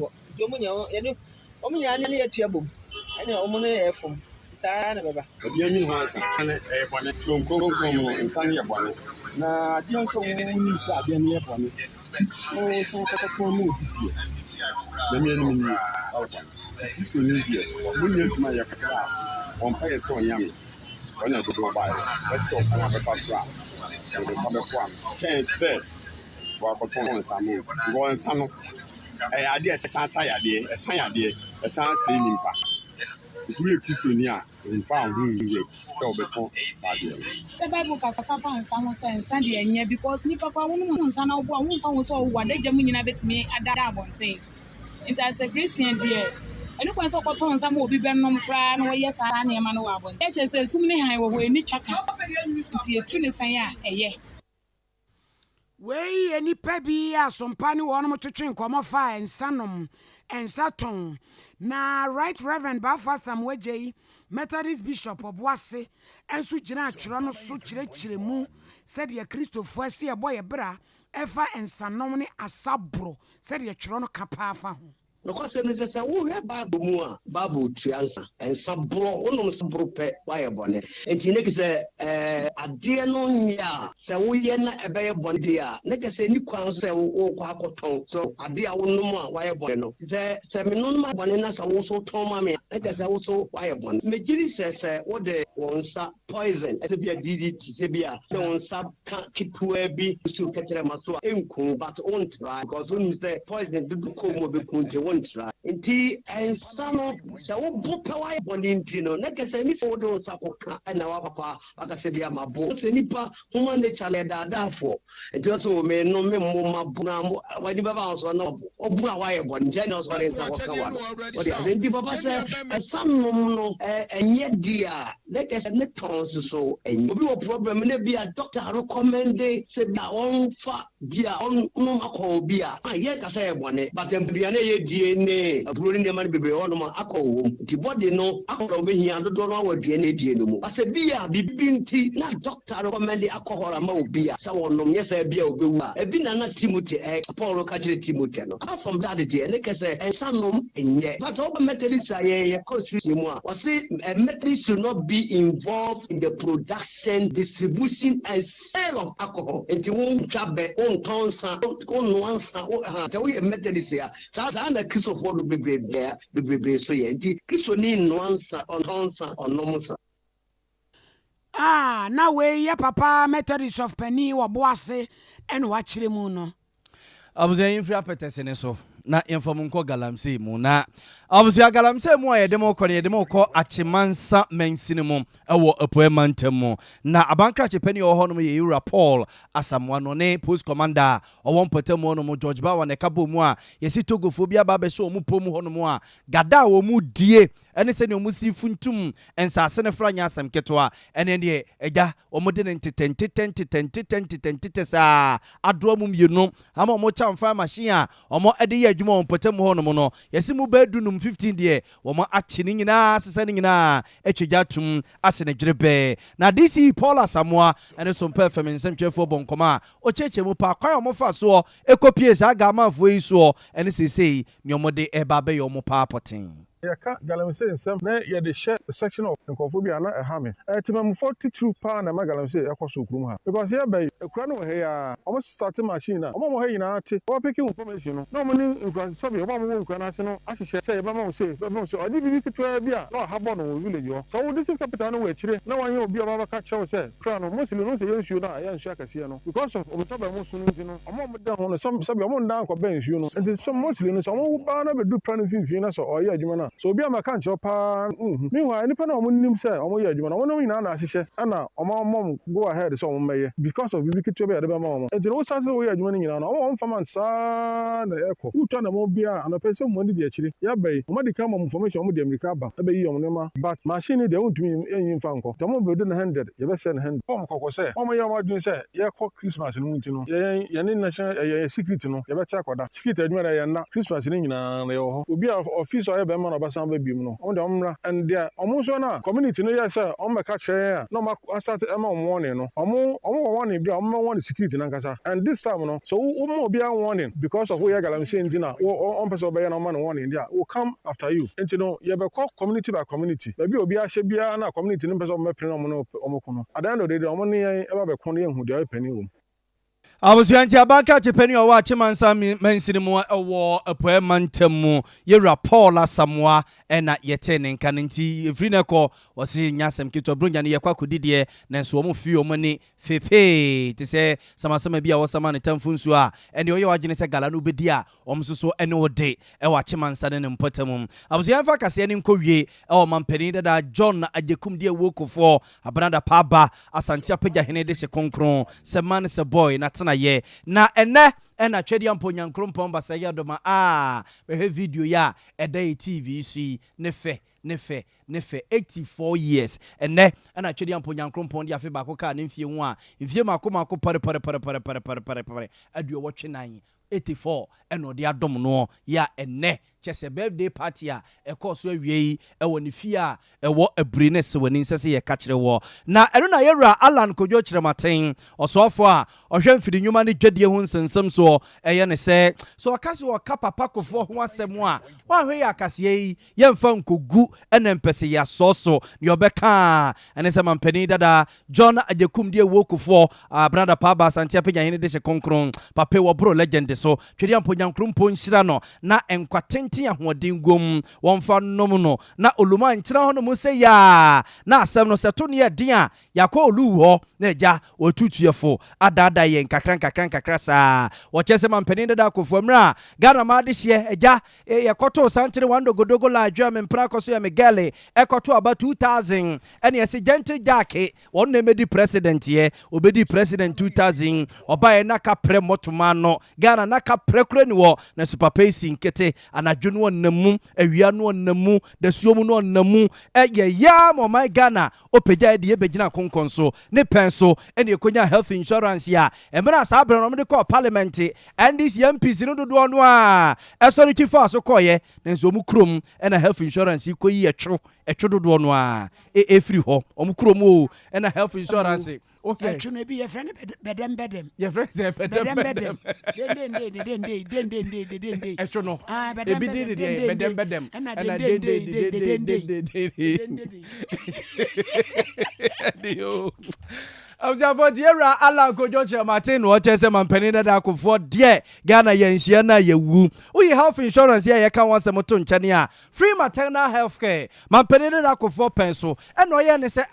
Speaker 12: Only any at your boom. And your own from Sarah.
Speaker 15: But you mean once from Coco and Sanya Bonnet. Now, you also need Sabian near for me. Oh, some more. The meaning of this will need you. So we need my on pay so yummy. When I go by, let's talk another pass round. And the other one, chance said, walk upon some move. Go and some idea, a sign idea, a sign idea, a sign saying impact. It will kiss to near in found whom you will sell before Sadia.
Speaker 13: The Bible has a someone saying Sunday and yet because Nipa woman's an old one so what they German habits me at that one say. It as a Christian dear. And if I saw upon some will be Benham Cran or yes, I am an hour. It says so many high way any chaka. It's your tune a year.
Speaker 2: Way any pebby as some panny one to drink come off fire and sanum and saturn. Na Right Reverend Bafa Samweje, Methodist Bishop of Wase, and Sujina Chrono Suchiremu, said your Christopher see a boy a bra, Efa and Sanomini Asabro, said your Chrono Capafa.
Speaker 16: No question is a who have Babu Triansa and Sabro, one Sabro pet, wire bonnet. And Tinek say, a dear no ya, so we yen a bear bondia. Neka say you can't say, oh, quaco so a dear no more wire bonnet. The Seminoma bonenas are also Tommy, like I also wire bonnet. Majiri says, what the one sap poison, as a be a DDT, Sebia, no sap can't keep where be to catch them as well, but on try, because when the poison do come with the Inti and some of so book away Bonintino, Naka say Miss Odo Sapoka and our papa, Akasabia Mabo, Senipa, woman the Chaleda for. And also may no memo Bunamo, when you have also no Obua one, Janos Valenta. What is it? Papa said, some no, and yet, dear, let us net tons so, and you problem, maybe a doctor recommended, said that on fat beer on no beer. I yet I say one, but then be an DNA. ne aburo ne man bebe ono ma akọwo nti body no akọrọ behia dodo no awadue na die no mu ase bia bibinti na doctor recommend akọhora ma obi a sa wonom yesa bia obewu a ebi na Timothy Paul ka kire Timothy no apart from that die ne kese ensanom enye but oba Methodist ye constitution mu a wase Methodist should not be involved in the production, distribution and sale of alcohol nti won twabe won tonsa won nuansa te we Methodist ya sa na Christopher do bebre so ye nti Christo ni nuansa on tonsa on nomusa
Speaker 2: na we ye papa Methodist of Penny wo boase ene wa kire mu no
Speaker 3: abuzen free apetese ne so na inform nko galamse mu na abuzen galamse mu ayede mo kɔ ne yede mo kɔ achimansa mensini mu ɛwɔ apoemantam mu na abankra chepani ɔhɔ no ye Yura Paul asamwa no ne post commander ɔwɔ mpatam mu no mo George Bawa ne kabo mu a yesi togofobia ba be so mu pom hɔ no mu a gada wo mu die ɛne sɛ ne mu si funtum ensase ne fra nya asam ketwa ɛne ne ɛgya ɔmo de ne ntitentitentitentitentitentite saa adoa mu mienu ama ɔmo chamfa machine a ɔmo ɛde yɛ adwuma ɔmo mpatam hɔ no no yesi mu ba dunum 15 de ɔmo achi ne nyinaa sesa ne nyinaa etwegya tum ase ne dwerebe na DC Paul Asamoah ɛne Sompa FM nsɛmtwefo bonkoma o cheche mu pa kwan ɔmo fa so ekopie saa gamanfo yi so ɛne sesei ne ɔmo de ɛba be ɔmo pa poten
Speaker 7: Yaka galamse nsɛm na yɛde hyɛ section of nkɔfobia na ɛha me timam 42 pa na ma galamse ɛkɔ kurum ha because here by ekura no he ya almost start machine na ɔmo ha yina ate ɔ picking information no na ɔmo ni nkura sabi ɔmo mo nkura na ase no ahyehyɛ sɛ yɛba ma wo se ɔde bibi ketwa bi a na ɔha bɔ no village hɔ so wo district capital no wɔ akyire na wanyɛ obi a baba ka kyerɛw sɛ kura no mostly no sɛ yɛnsuo na yɛnsuo akɛseɛ no because of ɔmo taba mo sunu nti no ɔmo da ho no sabi ɔmo ndan kɔ bɛn nsuo no nti so mostly no so ɔmo ba na bedu plan finfin na so ɔyɛ adwuma na so obi ama kan kyerɛ pa meanwhile nipa na ɔmo nim sɛ ɔmo yɛ adwuma na ɔmo nyinaa na ahyehyɛ ana ɔmo go ahead sɛ ɔmo mɛyɛ because of bibi kitwa bɛ yɛde bɛma ɔmo nti no sanse wo yɛ adwuma no nyinaa na ɔmo fama saa na ɛkɔ wotwa na mo bia anɔpɛ sɛ mo de akyire yɛbɛyi ɔmo de ka mo information ɔmo de America ba ɛbɛyi ɔmo nema but machine de wontumi enyi mfa nkɔ tɛ mo bɛdu na 100 yɛbɛsɛ na 100 ɔmo kɔkɔ sɛ ɔmo yɛ ɔmo adwene sɛ yɛkɔ Christmas no nti no yɛne national yɛ secret no yɛbɛkyɛ akɔda secret adwuma da yɛ na Christmas no nyinaa na yɛwɔ hɔ obi a office ɔyɛ bɛma na ɔbɛsan bɛ bim no on the omra and there almost na community no yes sir on make chair no ma start ema warning no omo warning bi omo warning security na nkasa and this time no so omo bi a warning because of we galamse ntina on person obey na man warning there will come after you nti no ye be call community by community be obi a hye bia na community no person omo pere omo no omo ko no at the end of the day omo ne eba be ko no ye hu de pani wo
Speaker 3: abusuanti abanka chepani owa chimansa mensini mu ewo apoemantam mu Yura Paul Asamoah ena yete ne nka nti efri ne ko wose nyasem kito bronya ne yakwa kodidie na nso omo fi omo ni fepe te se samasama bia wosama ne tamfu nsu a ene oye wagene se gala no bedi a omsoso ene ode ewa chimansa ne mpotam abusuanfa kase ne nkowie ewo mampani dada John Ajekum die wokofo abranda paba asante apagya hene de se konkron se man se boy na na ye na ene twedi ampo nyankrompon basa ye doma be video ya eda TV si nefe 84 years ene twedi ampo nyankrompon dia fe ba ko ka ne mfie hu a mfie mako pare aduo wotwe nan 84 eno de adom no ya ene chese birthday party a ekoso awie ewo ne fie a ewo abrine se wani nsese ye ka kire wo na eno na Yura Alan Kodwo Kirematen osofo a ohwe mfidi nyuma ne dwadie ho nsensem so eye ne se so akase wo ka papa kofo ho asem a wa hwe ya akase yi ye mfa nkogu ena mpese ya soso ne obeka ene se mampani dada John Ajekum die wokofo brother Paba Santia Penya hene de se konkron papa wo bro legend so twedi ampo nyankrompo nhyira no na enkwatenti ahoden gom wonfa nom no na oluma nkyira ho no mu se ya na asem no seto ne yedin a yakọ olu ho na eja otutuefo adada ye nkakran saa wo chese mampani dada akofo mra Ghana ma de hye eja yakoto santere wando godogo la adwa mempra koso ya megale ekoto aba 2000 ene ese gentle jack won na medi president ye obedi president 2000 oba ye na kapre motuma no Ghana naka prekure ni wo na super pacing nkete anadwo no namu awia no namu da suomu no namu ya mo my Ghana opagya de yebegina konkonso ne penso ene ekonya health insurance ya emra sa abre no de call parliament and this MPs no dodo no a esori kifa so koye na nso mu krom ena health insurance ikoyi etwo dodo no a free ho omu krom o ena health insurance o say
Speaker 2: etwo no bi ye friend bedem
Speaker 3: your friend say bedem
Speaker 2: den
Speaker 3: etwo no
Speaker 2: ebi
Speaker 3: bedem
Speaker 2: ena
Speaker 3: den Abjafo diera ala kojo che Martin wo chese mampani na da kofo de Ghana yenhia na yewu uyi health insurance ya ka wansem to nchane a free maternal health care mampani na da kofo penso eno ye ne se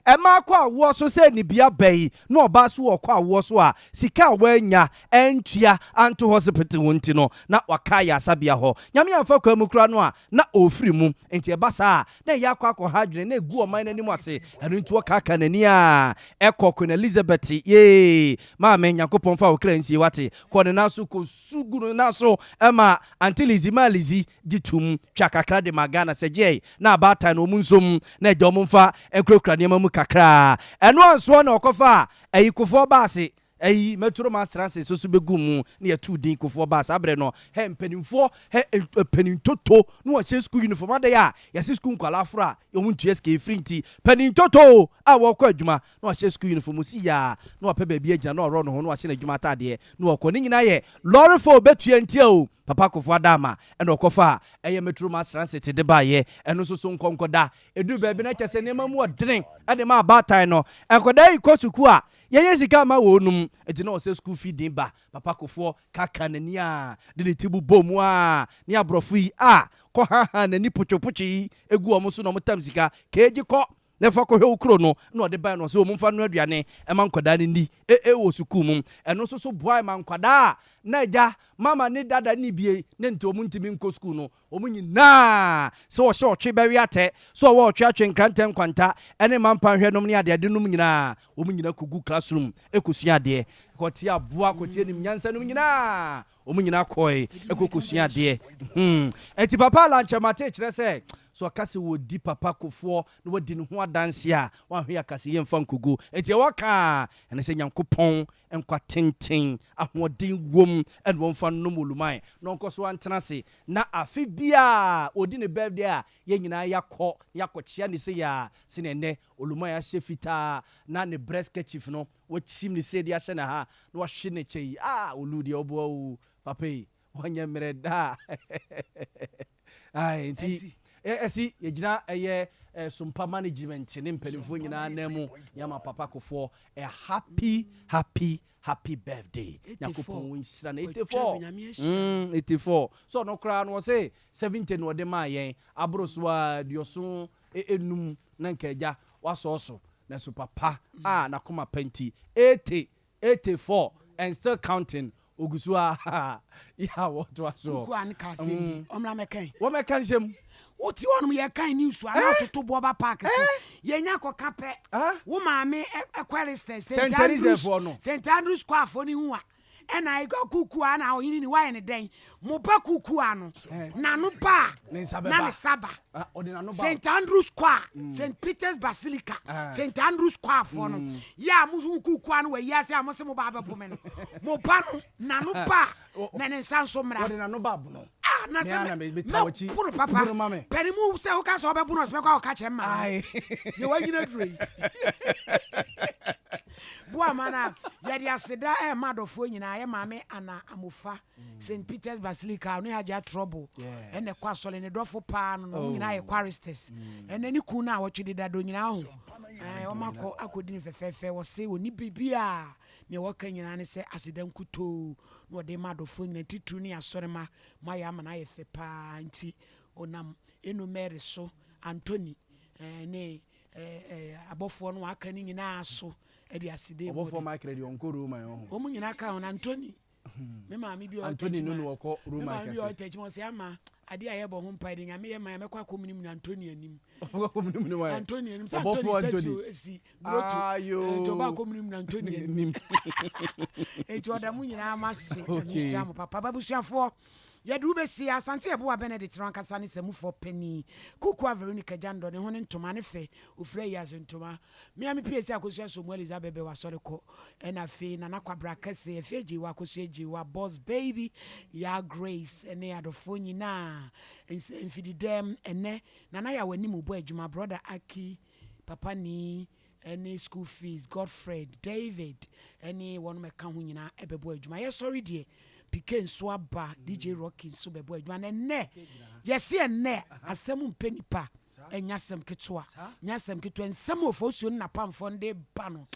Speaker 3: ema akwa awo so se ni bia bai na oba so okwa awo so a sika wanya entua anto hospital wonti no na wakaya asabia ho nyame amfa kwa mukura no a na ofiri mu enti ebasa na ya akwa hadwene na egu oman na nimu ase eno nti wakaka nani a Queen Elizabeth ye maame Nyankopon fa okra nsie wate ko ne naso ko suguru naso ema antilizi malizi gitum twakakra de magana seje na abata na omunsom na eje omumfa enkrokra ne mamu kakra eno anso na okofa ayikofo baase ayi metro masterance so begu mu na ya tu din kofo ba sabre no he mpanimfo he panintoto no wa che school uniform ade ya se school kwala afra yo muntu SK frinti panintoto a wo kwa adwuma na wa che school uniform si ya na wa pe ba bi agina na oro no ho na wa che na adwuma atade na wa ko ni nyina ye lorry for betua ntia o papa kofo adama e na okofa eye metro masterance te de ba ye eno so nkonkoda edu ba bi na kyese ne mamu odren ade ma abatan no enkoda ikotuku a ye sika ma wonum eti na ose school fee din ba papa kofo kaka nani a de tibu bomu a ni abrofo yi ko ha nani pochopochi egu omo so no motam sika keji ko ne fa ko hwe ukro no na ode ban no so omumfa no aduane e man kwada ni ni wo suku mum eno so boy man kwada na ja mama ni dada ni bie ne nti omuntimi nko school no omunyina so wo sho twe bewi ate so wo twe atwe nkranta kwanta ene man pan hwe nom ni ade ade nom nyina omunyina kugu classroom ekosua ade koti aboa koti enim nyansa nom nyina omunyina koi ekokosua ade enti papa lanche mate kire se so akase wo di papa kofo no wadi ne ho adanse a wan hwe akase ye mfa nkugu enti waka ene se Nyankopon enkwa tenten ahoden wom en won fa no molumai no nkoso antena se na afi bia odi ne birthday a ye nyina yakọ ne se ya se ne ne olumai a shefita na ne breast kerchief no wo chim ne se dia se na ha no wa hwe ne chei oludi obo papa wanya mereda ai enti esi yegina eye Sompa management ne mpanimfo nyina namu yama papa kofo happy birthday Yakopon winshira na 84 so no kra no say 70 no de ma yen abroswa dioso enum na nkaja wasoso na so papa na koma penti 84 and still counting ogusua ya what was so
Speaker 2: ku an kasim omla mekan
Speaker 3: wo mekan sem
Speaker 2: oti wonum ye kan news ana toto bo ba park ye nya koka pe wo maame Aquaristes St Andrews square for ni hu a ena igo kuku ana ohini ni wa ne den mo ba kuku ano na no ba na ne saba St Andrews square St Peter's Basilica St Andrews square for no ya musu kuku ano we ya se amose mo ba ba po me no mo ba no na no ba na ne sanso mra
Speaker 3: na no ba bu no
Speaker 2: na se puro papa perimu se o ka so be bu no se kwa o ka che ma ye wa nyina dure Boa mana yadi aseda madofo nyina ye maame ana amofa St Peter's Basilica no haja trouble ene kwa sole ne dofo pa no nyina ye Aquaristes ene ni ku na wotwede dado nyina ho o mako akodi ni fefefe wo se oni bibia me woka nyina ne se aseda nkuto no de madofo nyina titu ni asore ma ya mana ye fe pa nti onam enu Mary so Anthony ne abofo no aka ni nyina so edi aside
Speaker 3: obo for my credit on koro my own
Speaker 2: omu nyina ka on Anthony me maami bi
Speaker 3: Anthony no ko room
Speaker 2: I
Speaker 3: I
Speaker 2: can say ama ade aye bo ho mpae de nyame ye ma me kwa komunim na Anthony anim Anthony anim sa Anthony si broto to ba komunim na Anthony anim e to da mu nyina amase ni sham papa babusuafo yɛde wobɛsi asante ɛboa Benedict rankasa ne sɛmufo pani kukua Veronica Jando ne ho ne ntoma ne fɛ ofira yi ase ntoma mea me pie sɛ akosua Somu Elizabeth wasɔre kɔ ɛna fe nana kwabra kɛse ɛfɛ gye wa akosua gye wa boss baby ya Grace ɛne adɔfo nyinaa mfididɛm ɛnɛ nana yɛ w'anim bɔ adwuma brother Aki papa ni any school fees Godfred David any one mɛka ho nyinaa ɛbɛbɔ adwuma yɛ sorry deɛ Piken Swaba DJ Rocky so bebo adwan enne yesi enne asem mpenipa enyasem ketwa nyasem ketwa nsem ofosuo na pamfo nde ba no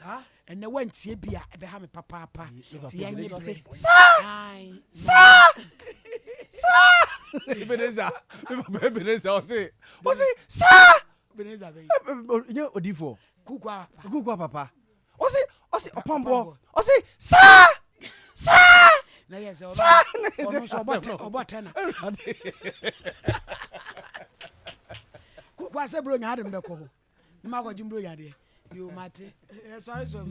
Speaker 2: enne wantie bia ebe ha me papa ti yenye bre sa
Speaker 3: Beneza o say sa
Speaker 2: Beneza be
Speaker 3: ye odifo
Speaker 2: kukwa
Speaker 3: papa o say opambo o say sa
Speaker 2: na yes ono so obotena kukwa se bro nya adem be ko ho ma ko jimbro nya de you mate sorry so